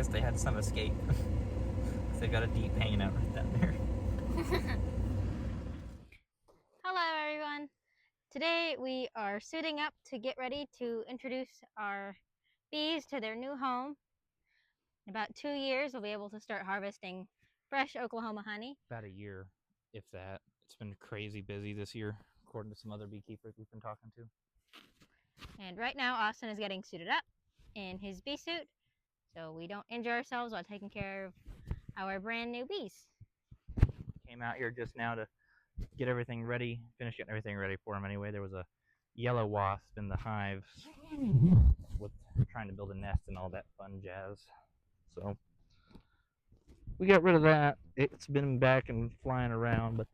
guess they had some escape. They got a deep hanging out right down there. Hello everyone. Today we are suiting up to get ready to introduce our bees to their new home. In about 2 years we'll be able to start harvesting fresh Oklahoma honey. About a year, if that. It's been crazy busy this year, according to some other beekeepers we've been talking to. And right now Austin is getting suited up in his bee suit so we don't injure ourselves while taking care of our brand new bees. Came out here just now to get everything ready, finish getting everything ready for him anyway. There was a yellow wasp in the hives with trying to build a nest and all that fun jazz. So we got rid of that. It's been back and flying around, but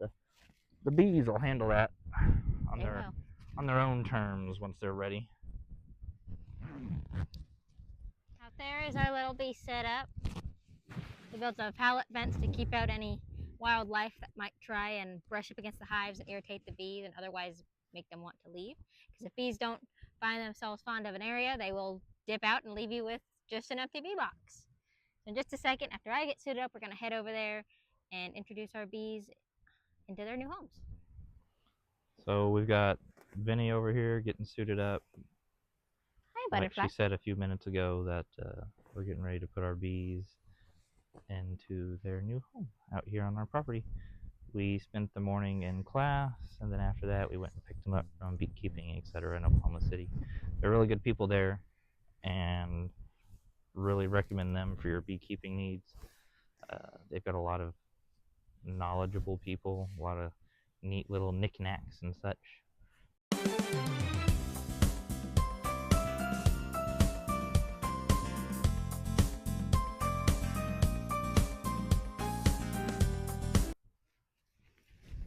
the bees will handle that on their own terms once they're ready. Out there is our little bee setup. We built a pallet fence to keep out any wildlife that might try and brush up against the hives and irritate the bees and otherwise make them want to leave. Because if bees don't find themselves fond of an area, they will dip out and leave you with just an empty bee box. So in just a second, after I get suited up, we're going to head over there and introduce our bees into their new homes. So we've got Vinnie over here getting suited up. Hi, Butterfly. Like she said a few minutes ago that we're getting ready to put our bees into their new home out here on our property. We spent the morning in class, and then after that we went and picked them up from Beekeeping, etc. in Oklahoma City. They're really good people there, and really recommend them for your beekeeping needs. They've got a lot of knowledgeable people, a lot of neat little knickknacks and such.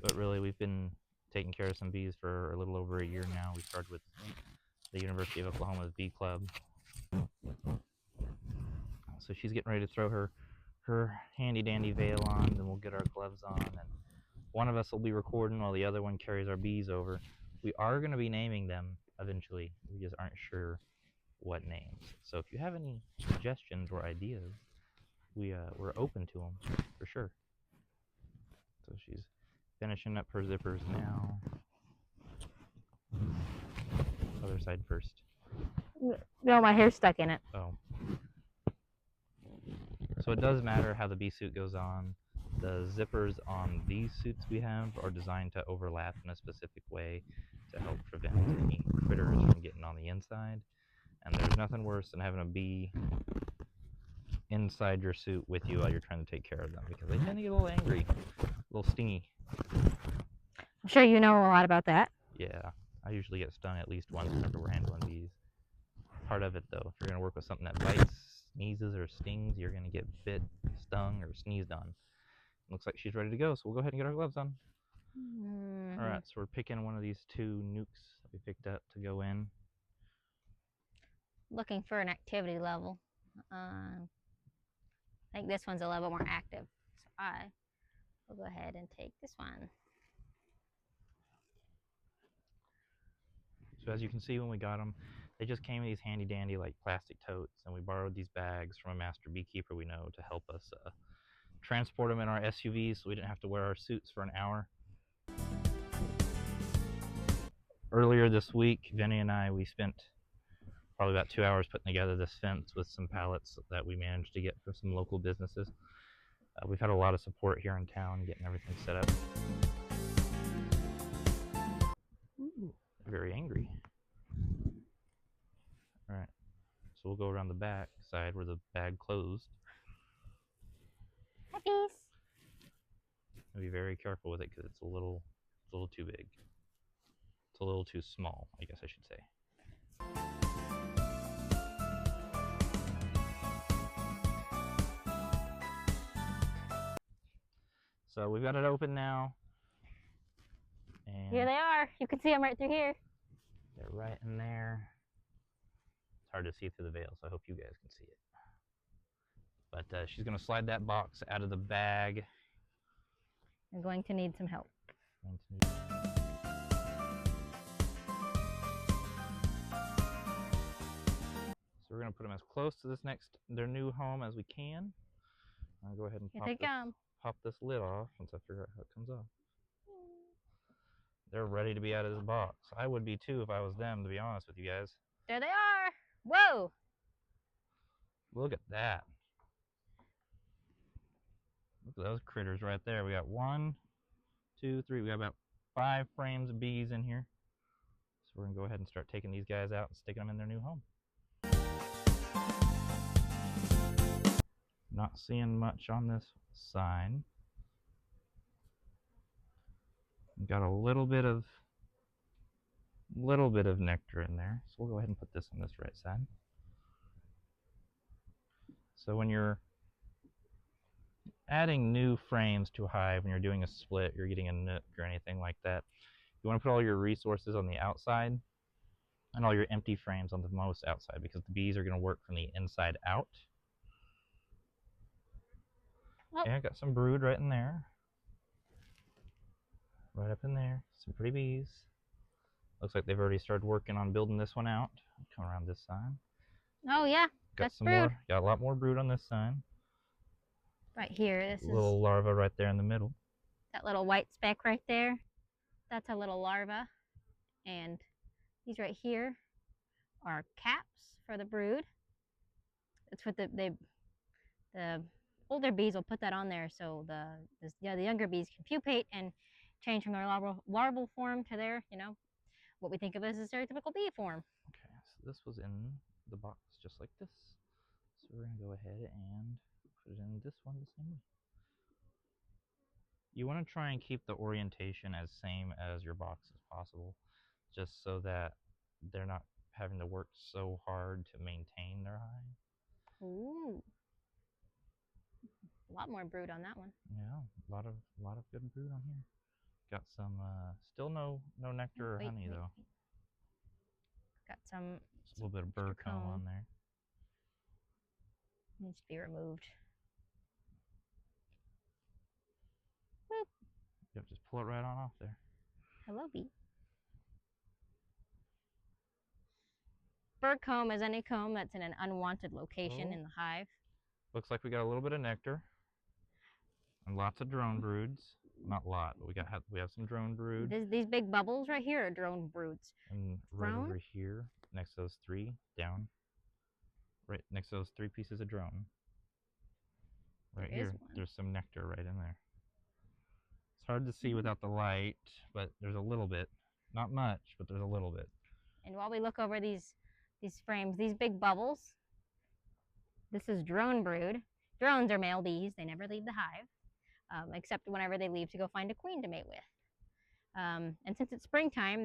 But really, we've been taking care of some bees for a little over a year now. We started with the University of Oklahoma's Bee Club. So she's getting ready to throw her handy-dandy veil on, then we'll get our gloves on, and one of us will be recording while the other one carries our bees over. We are going to be naming them eventually. We just aren't sure what names. So if you have any suggestions or ideas, we're open to them for sure. So she's finishing up her zippers now. Other side first. No, my hair's stuck in it. Oh. So it does matter how the bee suit goes on. The zippers on these suits we have are designed to overlap in a specific way to help prevent any critters from getting on the inside. And there's nothing worse than having a bee inside your suit with you while you're trying to take care of them, because they tend to get a little angry, a little stingy. I'm sure you know a lot about that. Yeah, I usually get stung at least once whenever we're handling bees. Part of it, though, if you're going to work with something that bites, sneezes, or stings, you're going to get bit, stung, or sneezed on. Looks like she's ready to go, so we'll go ahead and get our gloves on. All right, so we're picking one of these 2 nukes that we picked up to go in. Looking for an activity level. I think this one's a little more active, so I will go ahead and take this one. So as you can see, when we got them, they just came in these handy-dandy like plastic totes, and we borrowed these bags from a master beekeeper we know to help us transport them in our SUVs so we didn't have to wear our suits for an hour. Earlier this week, Vinnie and I, we spent probably about 2 hours putting together this fence with some pallets that we managed to get from some local businesses. We've had a lot of support here in town getting everything set up. Ooh, very angry. All right, so we'll go around the back side where the bag closed. Puppies. Be very careful with it because it's a little too big. It's a little too small, I guess I should say. So we've got it open now. And Here they are. You can see them right through here. They're right in there. It's hard to see through the veil, so I hope you guys can see it. But she's going to slide that box out of the bag. You're going to need some help. So we're going going to put them as close to their new home as we can. I'll go ahead and pop this lid off once I figure out how it comes off. They're ready to be out of this box. I would be too if I was them, to be honest with you guys. There they are. Whoa! Look at that. Look at those critters right there. We got 1, 2, 3. We got about 5 frames of bees in here. So we're going to go ahead and start taking these guys out and sticking them in their new home. Not seeing much on this side. Got a little bit of nectar in there. So we'll go ahead and put this on this right side. So when you're adding new frames to a hive, when you're doing a split, you're getting a nook or anything like that, you want to put all your resources on the outside and all your empty frames on the most outside, because the bees are going to work from the inside out. Oh. Yeah, I got some brood right in there. Right up in there. Some pretty bees. Looks like they've already started working on building this one out. Come around this side. Oh yeah, got some brood. Got a lot more brood on this side. Right here, this little larva right there in the middle. That little white speck right there, that's a little larva. And these right here are caps for the brood. That's what the older bees will put that on there, so the younger bees can pupate and change from their larval form to their, what we think of as a stereotypical bee form. Okay, so this was in the box just like this. So we're going to go ahead and put it in this one the same way. You want to try and keep the orientation as same as your box as possible, just so that they're not having to work so hard to maintain their hive. Ooh. A lot more brood on that one. Yeah, a lot of good brood on here. Got some, still no nectar or honey though. Got some. Just a little bit of bird comb on there. Needs to be removed. Boop. Yep, just pull it right on off there. Hello, bee. Bird comb is any comb that's in an unwanted location in the hive. Looks like we got a little bit of nectar and lots of drone broods. Not a lot, but we have some drone brood. These big bubbles right here are drone broods. And right over here, next to those 3, down. Right next to those 3 pieces of drone. Right here, there's some nectar right in there. It's hard to see without the light, but there's a little bit. Not much, but there's a little bit. And while we look over these frames, these big bubbles, this is drone brood. Drones are male bees. They never leave the hive. Except whenever they leave to go find a queen to mate with. And since it's springtime,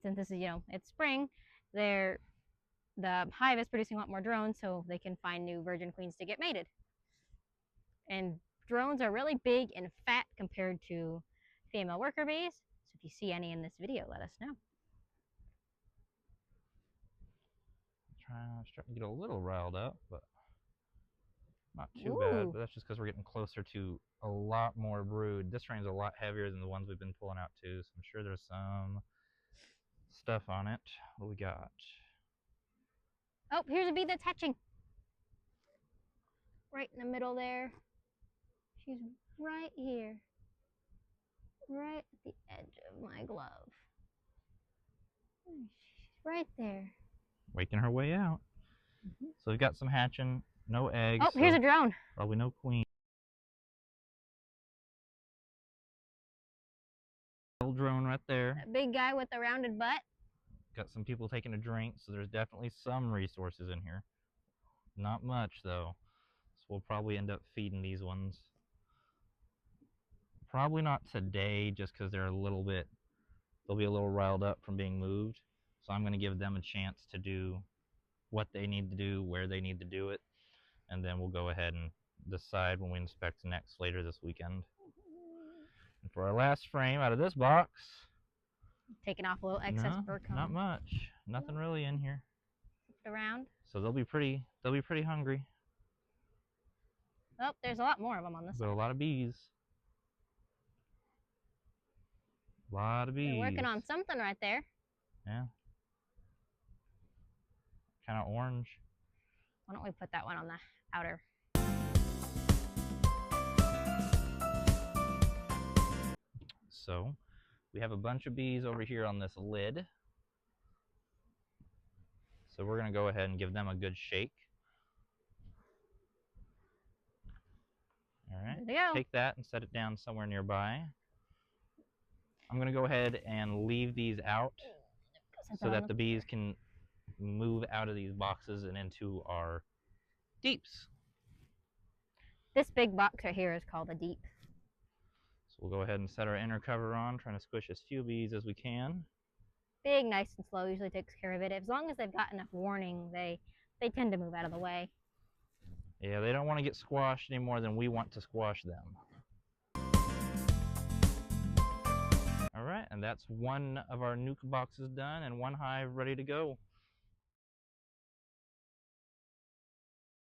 since this is, it's spring, the hive is producing a lot more drones, so they can find new virgin queens to get mated. And drones are really big and fat compared to female worker bees. So if you see any in this video, let us know. I'm starting to get a little riled up, but not too bad. But that's just because we're getting closer to a lot more brood. This frame's a lot heavier than the ones we've been pulling out too, so I'm sure there's some stuff on it. What do we got? Oh, here's a bee that's hatching. Right in the middle there. She's right here. Right at the edge of my glove. She's right there. Waking her way out. So we've got some hatching. No eggs. Oh, here's a drone. Probably no queen. Little drone right there. That big guy with the rounded butt. Got some people taking a drink, so there's definitely some resources in here. Not much though. So we'll probably end up feeding these ones. Probably not today, just because they'll be a little riled up from being moved. So I'm going to give them a chance to do what they need to do, where they need to do it. And then we'll go ahead and decide when we inspect next later this weekend. And for our last frame out of this box, taking off a little excess bird comb. Not much. Nothing really in here. Around. So they'll be pretty hungry. Oh, there's a lot more of them on this side. A lot of bees. A lot of bees. They're working on something right there. Yeah. kind of orange. Why don't we put that one on the outer? So we have a bunch of bees over here on this lid. So we're going to go ahead and give them a good shake. All right, There they go. take that and set it down somewhere nearby. I'm going to go ahead and leave these out so that the bees can move out of these boxes and into our deeps. This big box right here is called a deep. So we'll go ahead and set our inner cover on, trying to squish as few bees as we can. Being nice and slow usually takes care of it. As long as they've got enough warning, they tend to move out of the way. Yeah, they don't want to get squashed any more than we want to squash them. All right, and that's one of our nuke boxes done and one hive ready to go.